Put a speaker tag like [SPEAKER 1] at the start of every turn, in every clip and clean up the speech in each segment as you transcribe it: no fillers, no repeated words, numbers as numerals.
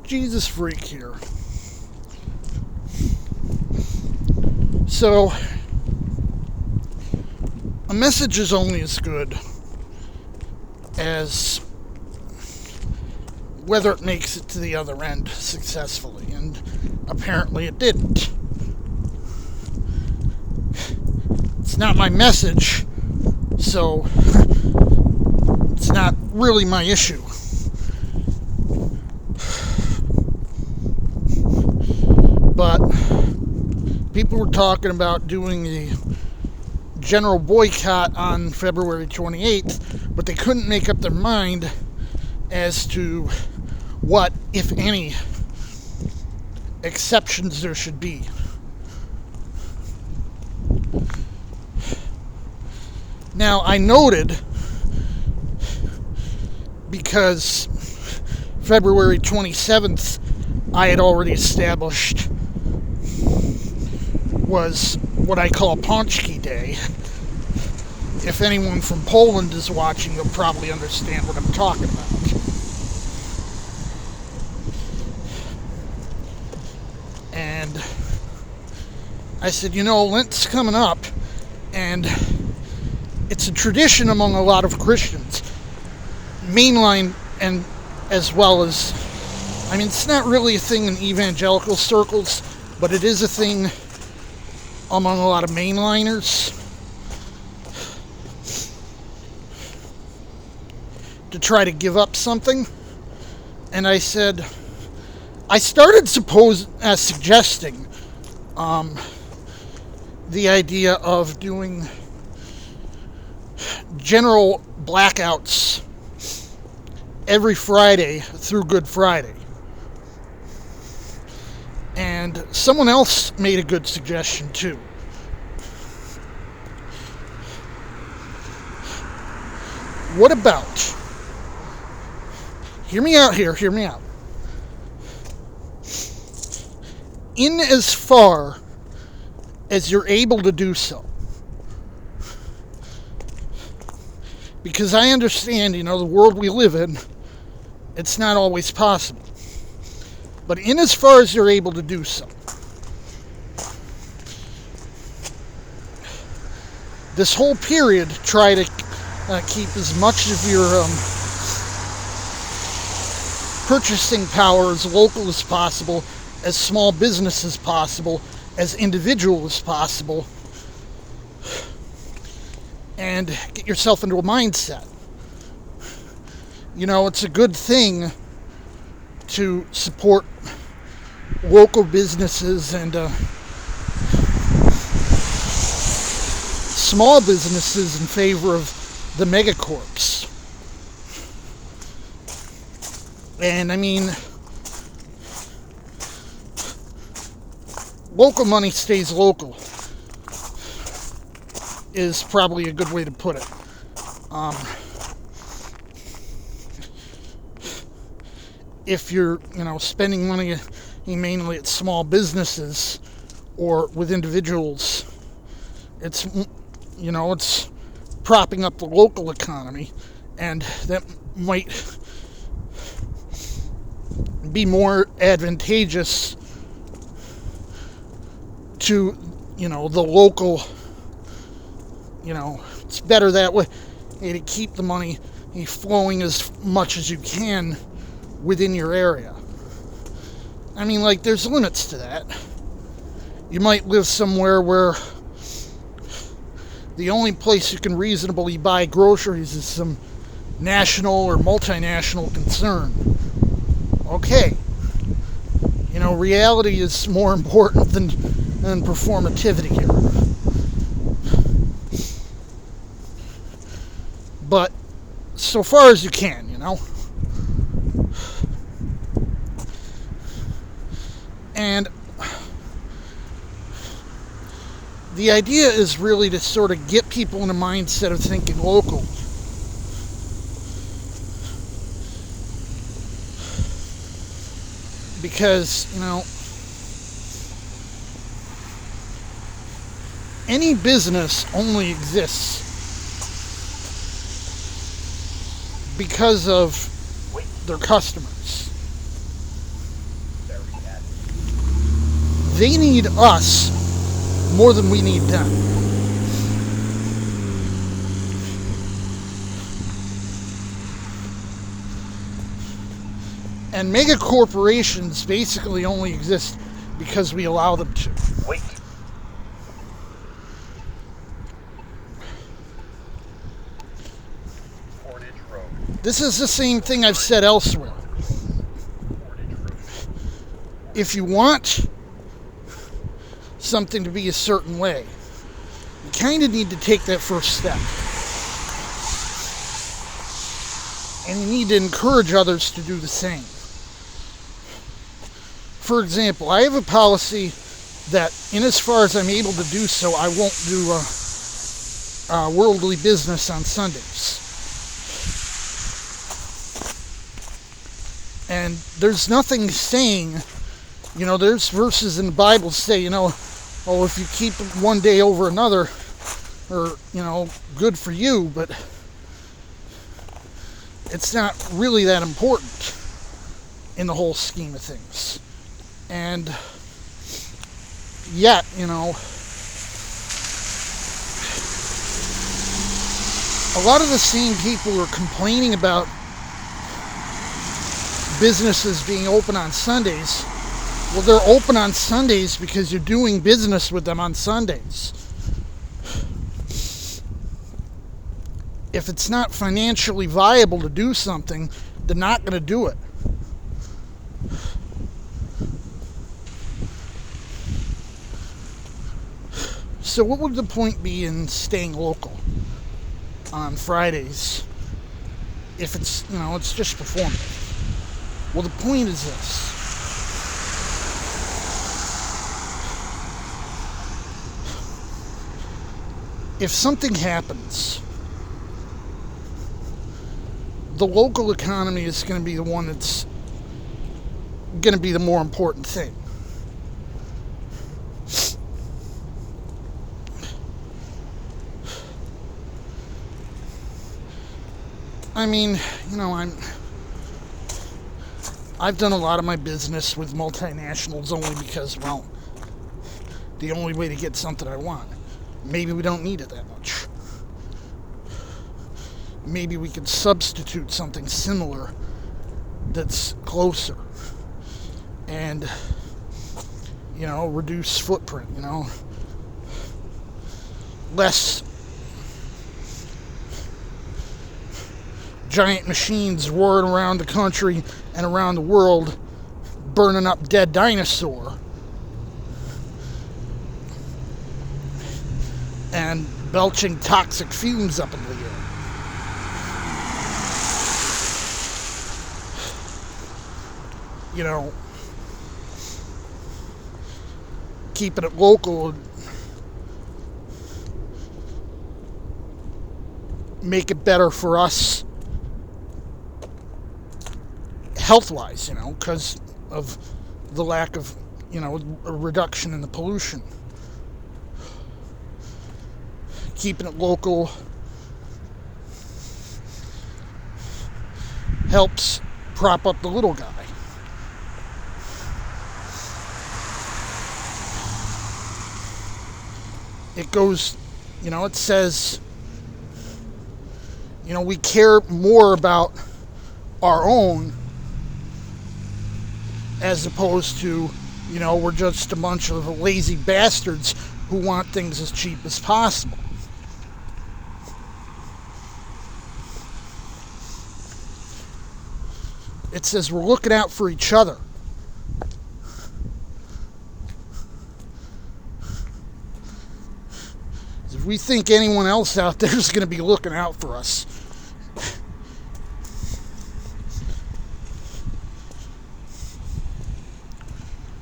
[SPEAKER 1] Jesus freak here. So, a message is only as good as whether it makes it to the other end successfully, and apparently it didn't. It's not my message, so it's not really my issue. But people were talking about doing the general boycott on February 28th, but they couldn't make up their mind as to what, if any, exceptions there should be. Now, I noted, because February 27th I had already established was what I call Pączki Day. If anyone from Poland is watching, they'll probably understand what I'm talking about. And I said, Lent's coming up, and it's a tradition among a lot of Christians, mainline and as well as, it's not really a thing in evangelical circles, but it is a thing among a lot of mainliners to try to give up something. And I said, I started suggesting the idea of doing general blackouts every Friday through Good Friday. And someone else made a good suggestion too. What about, hear me out, in as far as you're able to do so. Because I understand, the world we live in, it's not always possible. But in as far as you're able to do so, this whole period, try to keep as much of your purchasing power as local as possible, as small business as possible, as individual as possible, and get yourself into a mindset. It's a good thing to support local businesses and small businesses in favor of the megacorps. And local money stays local is probably a good way to put it. If you're, spending money mainly at small businesses or with individuals, it's, it's propping up the local economy, and that might be more advantageous to, the local, it's better that way to keep the money flowing as much as you can within your area. There's limits to that. You might live somewhere where the only place you can reasonably buy groceries is some national or multinational concern. Okay. Reality is more important than performativity here. But so far as you can, And the idea is really to sort of get people in a mindset of thinking local. Because, any business only exists because of their customers. They need us more than we need them. And mega corporations basically only exist because we allow them to.
[SPEAKER 2] Wait. Portage Road.
[SPEAKER 1] This is the same thing I've said elsewhere. If you want something to be a certain way, you kind of need to take that first step. And you need to encourage others to do the same. For example, I have a policy that, in as far as I'm able to do so, I won't do worldly business on Sundays. And there's nothing saying, there's verses in the Bible say, if you keep one day over another, or, good for you, but it's not really that important in the whole scheme of things. And yet, a lot of the same people are complaining about businesses being open on Sundays. Well, they're open on Sundays because you're doing business with them on Sundays. If it's not financially viable to do something, they're not going to do it. So what would the point be in staying local on Fridays if it's, it's just performative? Well, the point is this. If something happens, the local economy is going to be the one that's going to be the more important thing. I mean, I've done a lot of my business with multinationals only because, the only way to get something I want. Maybe we don't need it that much. Maybe we could substitute something similar that's closer and, reduce footprint, less giant machines roaring around the country and around the world burning up dead dinosaur and belching toxic fumes up in the air. Keeping it local would make it better for us health-wise, because of the lack of, a reduction in the pollution. Keeping it local helps prop up the little guy. It goes, it says, we care more about our own as opposed to, we're just a bunch of lazy bastards who want things as cheap as possible. It says we're looking out for each other. If we think anyone else out there is going to be looking out for us,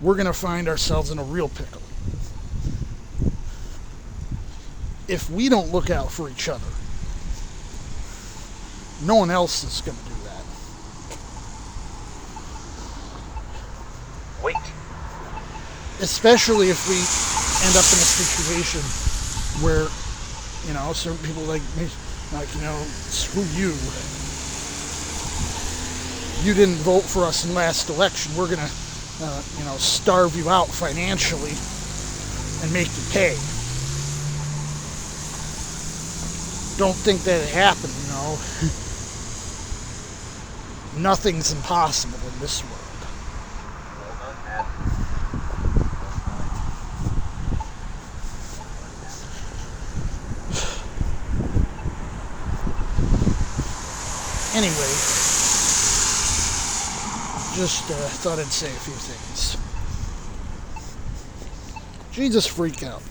[SPEAKER 1] we're going to find ourselves in a real pickle. If we don't look out for each other, no one else is going to do that.
[SPEAKER 2] Wait.
[SPEAKER 1] Especially if we end up in a situation where, certain people like me, screw you. You didn't vote for us in last election. We're starve you out financially and make you pay. Don't think that it happened, Nothing's impossible in this world. Anyway, just thought I'd say a few things. Jesus freak out.